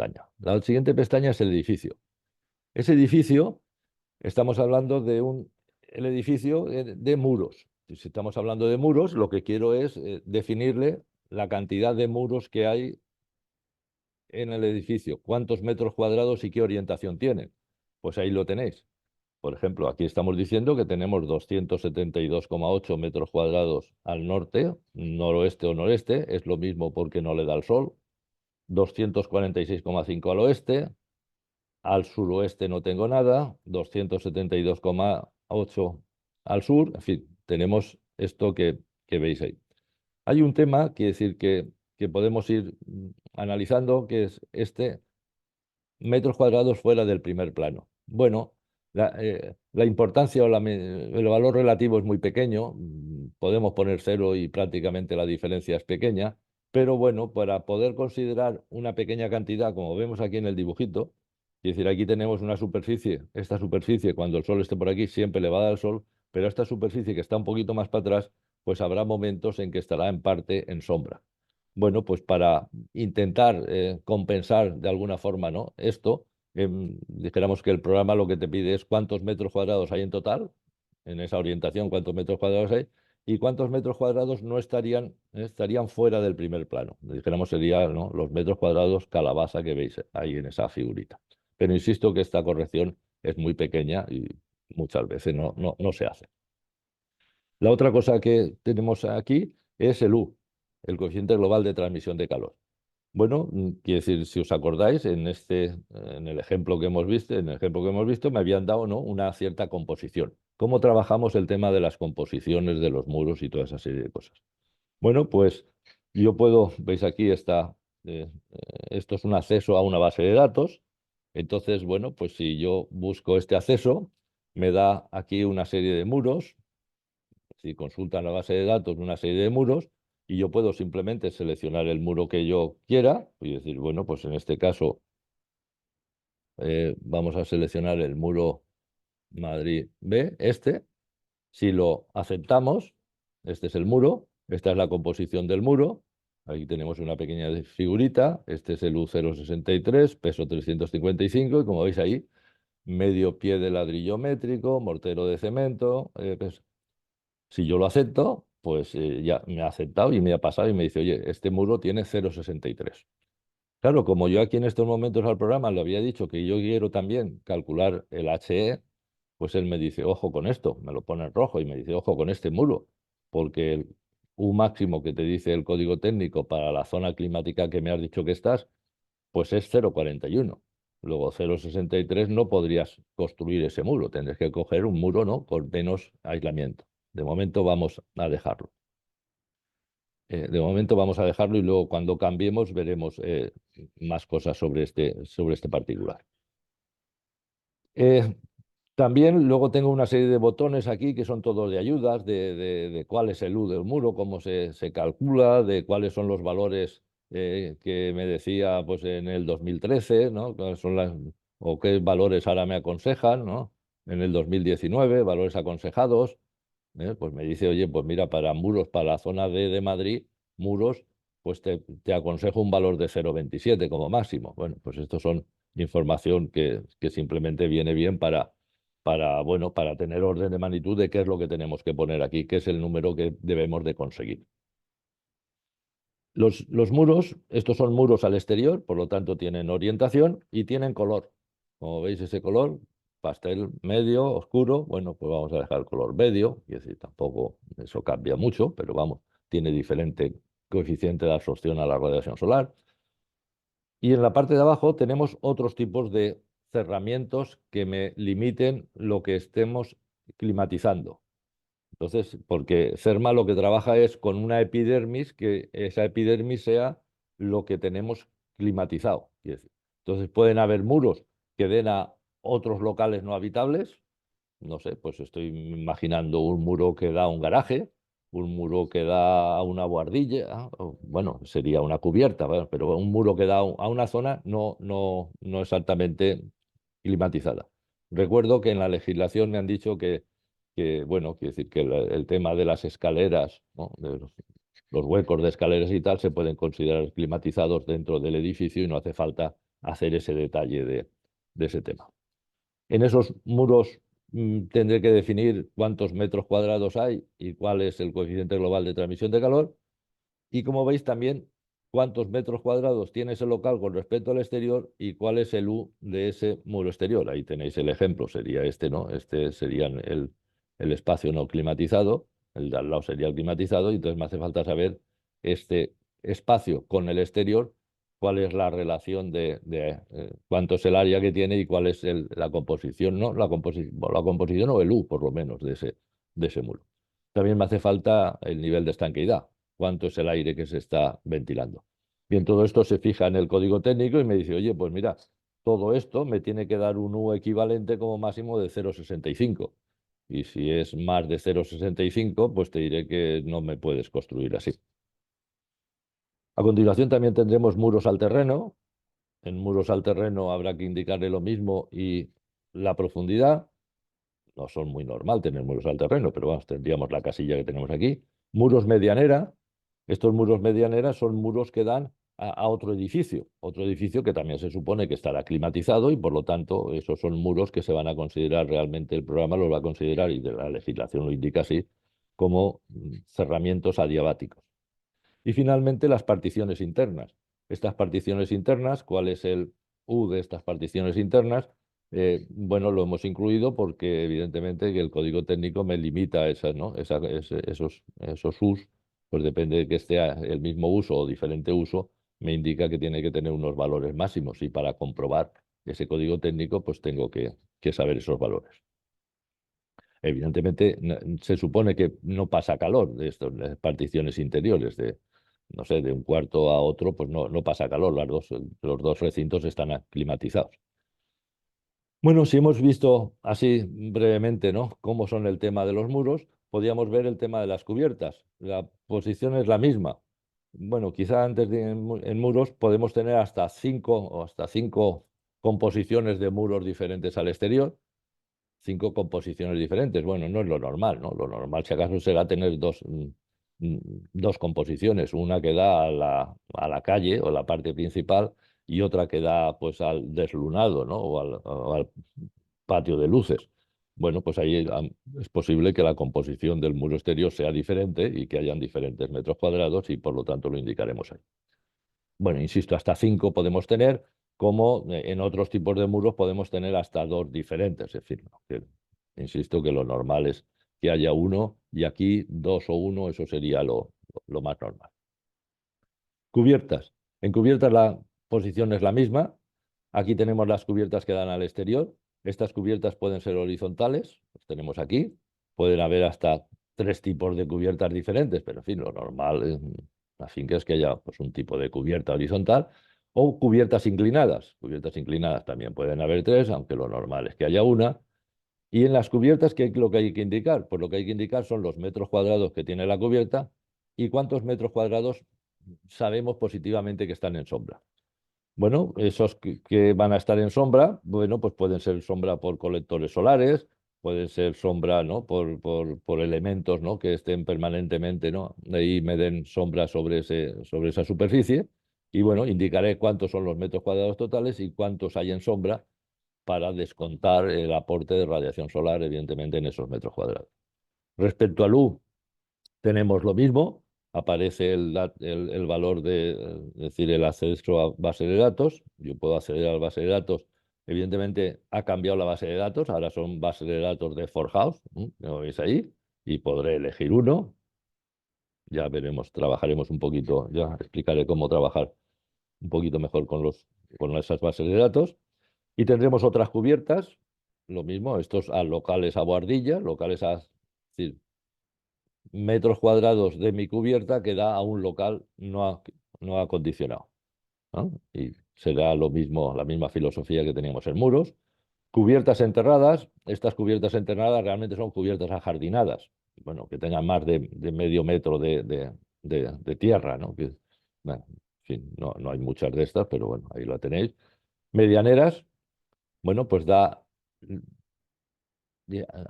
pestaña. La siguiente pestaña es el edificio. Ese edificio, estamos hablando de el edificio de muros. Si estamos hablando de muros, lo que quiero es definirle la cantidad de muros que hay en el edificio, cuántos metros cuadrados y qué orientación tienen. Pues ahí lo tenéis. Por ejemplo, aquí estamos diciendo que tenemos 272,8 metros cuadrados al norte, noroeste o noreste, es lo mismo porque no le da el sol, 246,5 al oeste, al suroeste no tengo nada, 272,8 al sur, en fin, tenemos esto que veis ahí. Hay un tema, quiere decir que podemos ir analizando, que es este metros cuadrados fuera del primer plano. Bueno, la importancia o el valor relativo es muy pequeño, podemos poner cero y prácticamente la diferencia es pequeña, pero bueno, para poder considerar una pequeña cantidad, como vemos aquí en el dibujito, es decir, aquí tenemos una superficie, esta superficie cuando el sol esté por aquí siempre le va a dar el sol, pero esta superficie que está un poquito más para atrás, pues habrá momentos en que estará en parte en sombra. Bueno, pues para intentar compensar de alguna forma, ¿no? Esto, dijéramos que el programa lo que te pide es cuántos metros cuadrados hay en total, en esa orientación, cuántos metros cuadrados hay, y cuántos metros cuadrados no estarían fuera del primer plano. Dijéramos serían, ¿no?, los metros cuadrados calabaza que veis ahí en esa figurita. Pero insisto que esta corrección es muy pequeña y muchas veces no se hace. La otra cosa que tenemos aquí es el U, el coeficiente global de transmisión de calor. Bueno, quiere decir, si os acordáis, en el ejemplo que hemos visto, me habían dado, ¿no?, una cierta composición. ¿Cómo trabajamos el tema de las composiciones de los muros y toda esa serie de cosas? Bueno, pues yo puedo, veis aquí esto es un acceso a una base de datos. Entonces, bueno, pues si yo busco este acceso, me da aquí una serie de muros. Si consultan la base de datos, una serie de muros, y yo puedo simplemente seleccionar el muro que yo quiera y decir, bueno, pues en este caso vamos a seleccionar el muro Madrid B, este. Si lo aceptamos, este es el muro, esta es la composición del muro. Aquí tenemos una pequeña figurita, este es el U063, peso 355, y como veis ahí, medio pie de ladrillo métrico, mortero de cemento, pues, si yo lo acepto, pues ya me ha aceptado y me ha pasado y me dice, oye, este muro tiene 0,63. Claro, como yo aquí en estos momentos al programa le había dicho que yo quiero también calcular el HE, pues él me dice, ojo con esto, me lo pone en rojo y me dice, ojo con este muro, porque el U máximo que te dice el código técnico para la zona climática que me has dicho que estás, pues es 0,41. Luego 0,63 no podrías construir ese muro, tendrías que coger un muro, ¿no?, con menos aislamiento. De momento vamos a dejarlo. De momento vamos a dejarlo y luego cuando cambiemos veremos más cosas sobre este particular. Eh, También luego tengo una serie de botones aquí que son todos de ayudas, de cuál es el U del muro, cómo se calcula, de cuáles son los valores que me decía pues, en el 2013, ¿no? Cuáles son o qué valores ahora me aconsejan, ¿no? En el 2019, valores aconsejados. Pues me dice, oye, pues mira, para muros, para la zona de Madrid, muros, pues te aconsejo un valor de 0,27 como máximo. Bueno, pues esto son información que simplemente viene bien bueno, para tener orden de magnitud de qué es lo que tenemos que poner aquí, qué es el número que debemos de conseguir. Los muros, estos son muros al exterior, por lo tanto tienen orientación y tienen color. Como veis ese color, pastel medio, oscuro, bueno, pues vamos a dejar el color medio, y es decir, tampoco eso cambia mucho, pero vamos, tiene diferente coeficiente de absorción a la radiación solar. Y en la parte de abajo tenemos otros tipos de cerramientos que me limiten lo que estemos climatizando. Entonces, porque CERMA lo que trabaja es con una epidermis, que esa epidermis sea lo que tenemos climatizado. Quiere decir. Entonces, pueden haber muros que den a otros locales no habitables. No sé, pues estoy imaginando un muro que da a un garaje, un muro que da a una buhardilla, o, bueno, sería una cubierta, ¿vale? Pero un muro que da a una zona no exactamente climatizada. Recuerdo que en la legislación me han dicho bueno, quiere decir que el tema de las escaleras, ¿no?, de los huecos de escaleras y tal, se pueden considerar climatizados dentro del edificio y no hace falta hacer ese detalle de ese tema. En esos muros tendré que definir cuántos metros cuadrados hay y cuál es el coeficiente global de transmisión de calor. Y como veis también cuántos metros cuadrados tiene ese local con respecto al exterior y cuál es el U de ese muro exterior. Ahí tenéis el ejemplo, sería este, ¿no? Este sería el espacio no climatizado, el de al lado sería el climatizado, y entonces me hace falta saber este espacio con el exterior, cuál es la relación de cuánto es el área que tiene y cuál es la composición, ¿no? La composición o el U, por lo menos, de ese muro. También me hace falta el nivel de estanqueidad, cuánto es el aire que se está ventilando. Bien, todo esto se fija en el código técnico y me dice, oye, pues mira, todo esto me tiene que dar un U equivalente como máximo de 0,65. Y si es más de 0,65, pues te diré que no me puedes construir así. A continuación también tendremos muros al terreno. En muros al terreno habrá que indicarle lo mismo y la profundidad. No son muy normal tener muros al terreno, pero vamos, tendríamos la casilla que tenemos aquí. Muros medianera. Estos muros medianera son muros que dan a otro edificio que también se supone que estará climatizado y por lo tanto esos son muros que se van a considerar realmente, el programa los va a considerar, y de la legislación lo indica así, como cerramientos adiabáticos. Y finalmente las particiones internas. Estas particiones internas, ¿cuál es el U de estas particiones internas? Bueno, lo hemos incluido porque evidentemente que el código técnico me limita a esas, ¿no? Esos U's, pues depende de que esté el mismo uso o diferente uso, me indica que tiene que tener unos valores máximos y para comprobar ese código técnico, pues tengo que saber esos valores. Evidentemente, se supone que no pasa calor de estas particiones interiores, no sé, de un cuarto a otro, pues no pasa calor, los dos recintos están climatizados. Bueno, si hemos visto así brevemente, ¿no?, cómo son el tema de los muros, podríamos ver el tema de las cubiertas. La posición es la misma. Bueno, quizá antes en muros podemos tener hasta cinco composiciones de muros diferentes al exterior. 5 composiciones diferentes. Bueno, no es lo normal, ¿no? Lo normal, si acaso, será tener dos composiciones, una que da a la calle o la parte principal y otra que da pues al deslunado, ¿no? O al patio de luces. Bueno, pues ahí es posible que la composición del muro exterior sea diferente y que hayan diferentes metros cuadrados y por lo tanto lo indicaremos ahí. Bueno, insisto, hasta 5 podemos tener, como en otros tipos de muros podemos tener hasta 2 diferentes. Es decir, insisto que lo normal es que haya uno y aquí 2 o 1, eso sería lo más normal. Cubiertas. En cubiertas la posición es la misma. Aquí tenemos las cubiertas que dan al exterior. Estas cubiertas pueden ser horizontales, las tenemos aquí. Pueden haber hasta 3 tipos de cubiertas diferentes, pero en fin, lo normal en la finca es que haya pues, un tipo de cubierta horizontal o cubiertas inclinadas. Cubiertas inclinadas también pueden haber 3, aunque lo normal es que haya una. Y en las cubiertas, ¿qué es lo que hay que indicar? Pues lo que hay que indicar son los metros cuadrados que tiene la cubierta y cuántos metros cuadrados sabemos positivamente que están en sombra. Bueno, esos que van a estar en sombra, bueno, pues pueden ser sombra por colectores solares, pueden ser sombra, ¿no?, por elementos, ¿no?, que estén permanentemente, ¿no?, ahí me den sombra sobre esa superficie. Y bueno, indicaré cuántos son los metros cuadrados totales y cuántos hay en sombra para descontar el aporte de radiación solar, evidentemente, en esos metros cuadrados. Respecto al U, tenemos lo mismo, aparece el valor es decir, el acceso a base de datos. Yo puedo acceder a la base de datos. Evidentemente ha cambiado la base de datos, ahora son bases de datos de ForHouse, como veis ahí, y podré elegir uno. Ya veremos, trabajaremos un poquito, ya explicaré cómo trabajar un poquito mejor con esas bases de datos. Y tendremos otras cubiertas, lo mismo, estos a locales a bohardilla, locales a, es decir, metros cuadrados de mi cubierta que da a un local no acondicionado, ¿no? Y será lo mismo, la misma filosofía que teníamos en muros. Cubiertas enterradas, estas cubiertas enterradas realmente son cubiertas ajardinadas, bueno, que tengan más de medio metro de tierra, ¿no? Bueno, en fin, no hay muchas de estas, pero bueno, ahí la tenéis. Medianeras, bueno, pues da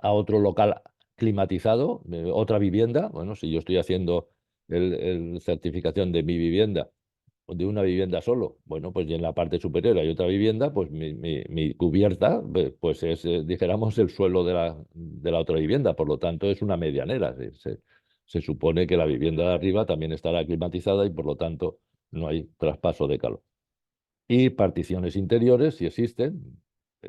a otro local climatizado, otra vivienda. Bueno, si yo estoy haciendo el certificación de mi vivienda, de una vivienda solo. Bueno, pues y en la parte superior hay otra vivienda, pues mi cubierta, pues es, dijéramos, el suelo de la otra vivienda. Por lo tanto, es una medianera. Se supone que la vivienda de arriba también estará climatizada y por lo tanto no hay traspaso de calor. Y particiones interiores, si existen,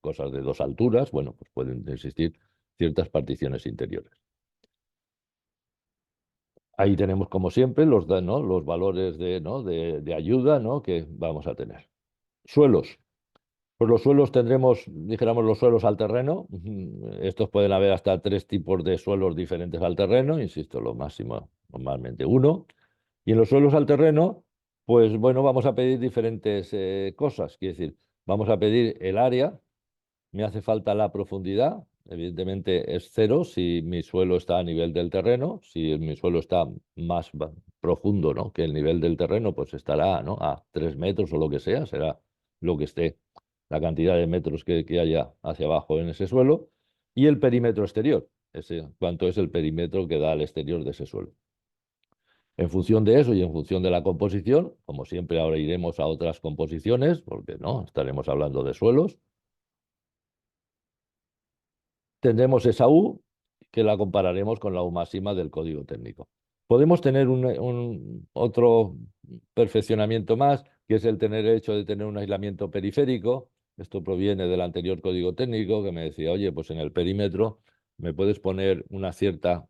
cosas de dos alturas, bueno, pues pueden existir ciertas particiones interiores. Ahí tenemos, como siempre, ¿no? Los valores ¿no? de ayuda, ¿no? que vamos a tener. Suelos. Pues los suelos tendremos, dijéramos, los suelos al terreno. Estos pueden haber hasta tres tipos de suelos diferentes al terreno, insisto, lo máximo normalmente uno. Y en los suelos al terreno, pues bueno, vamos a pedir diferentes cosas. Quiere decir, vamos a pedir el área, me hace falta la profundidad. Evidentemente es cero si mi suelo está a nivel del terreno. Si mi suelo está más profundo, ¿no? que el nivel del terreno, pues estará, ¿no? a 3 metros o lo que sea, será lo que esté, la cantidad de metros que haya hacia abajo en ese suelo. Y el perímetro exterior, cuánto es el perímetro que da al exterior de ese suelo. En función de eso y en función de la composición, como siempre ahora iremos a otras composiciones, porque no, estaremos hablando de suelos. Tendremos esa U que la compararemos con la U máxima del código técnico. Podemos tener otro perfeccionamiento más, que es el tener el hecho de tener un aislamiento periférico. Esto proviene del anterior código técnico que me decía, oye, pues en el perímetro me puedes poner una cierta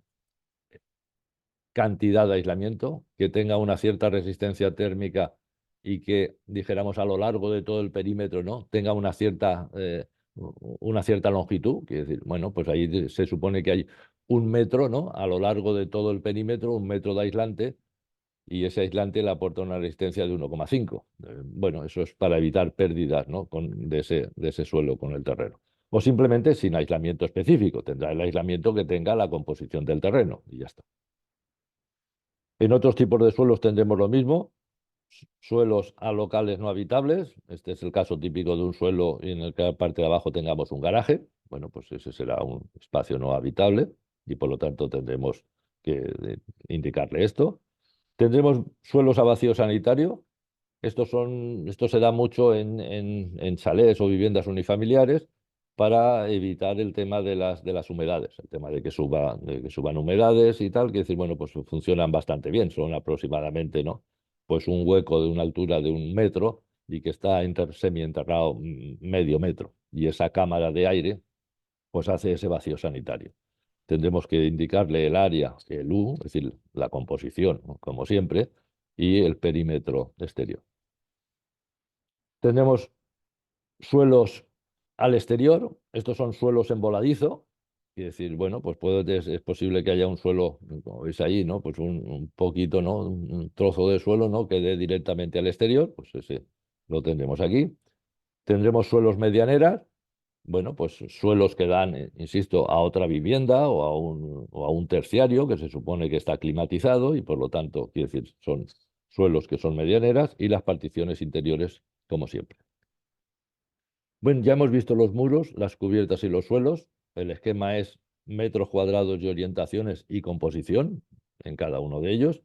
cantidad de aislamiento, que tenga una cierta resistencia térmica y que, dijéramos, a lo largo de todo el perímetro, ¿no? tenga una cierta longitud. Quiere decir, bueno, pues ahí se supone que hay 1 metro, ¿no? a lo largo de todo el perímetro, 1 metro de aislante, y ese aislante le aporta una resistencia de 1,5. Bueno, eso es para evitar pérdidas, ¿no? de ese suelo con el terreno. O simplemente sin aislamiento específico, tendrá el aislamiento que tenga la composición del terreno y ya está. En otros tipos de suelos tendremos lo mismo, suelos alocales no habitables. Este es el caso típico de un suelo en el que la parte de abajo tengamos un garaje. Bueno, pues ese será un espacio no habitable y por lo tanto tendremos que indicarle esto. Tendremos suelos a vacío sanitario. Esto se da mucho en chalés o viviendas unifamiliares para evitar el tema de las humedades, el tema de que suban humedades y tal, que decir, bueno, pues funcionan bastante bien, son aproximadamente, ¿no? Pues un hueco de una altura de 1 metro y que está semienterrado medio metro. Y esa cámara de aire, pues hace ese vacío sanitario. Tendremos que indicarle el área, el U, es decir, la composición, ¿no? como siempre, y el perímetro exterior. Tendremos suelos al exterior. Estos son suelos en voladizo. Es decir, bueno, pues es posible que haya un suelo, como veis ahí, ¿no? Pues un poquito, ¿no? Un trozo de suelo, ¿no? Que dé directamente al exterior. Pues ese lo tendremos aquí. Tendremos suelos medianeras. Bueno, pues suelos que dan, insisto, a otra vivienda o a un terciario que se supone que está climatizado y por lo tanto, quiere decir, son suelos que son medianeras y las particiones interiores, como siempre. Bueno, ya hemos visto los muros, las cubiertas y los suelos. El esquema es metros cuadrados y orientaciones y composición en cada uno de ellos.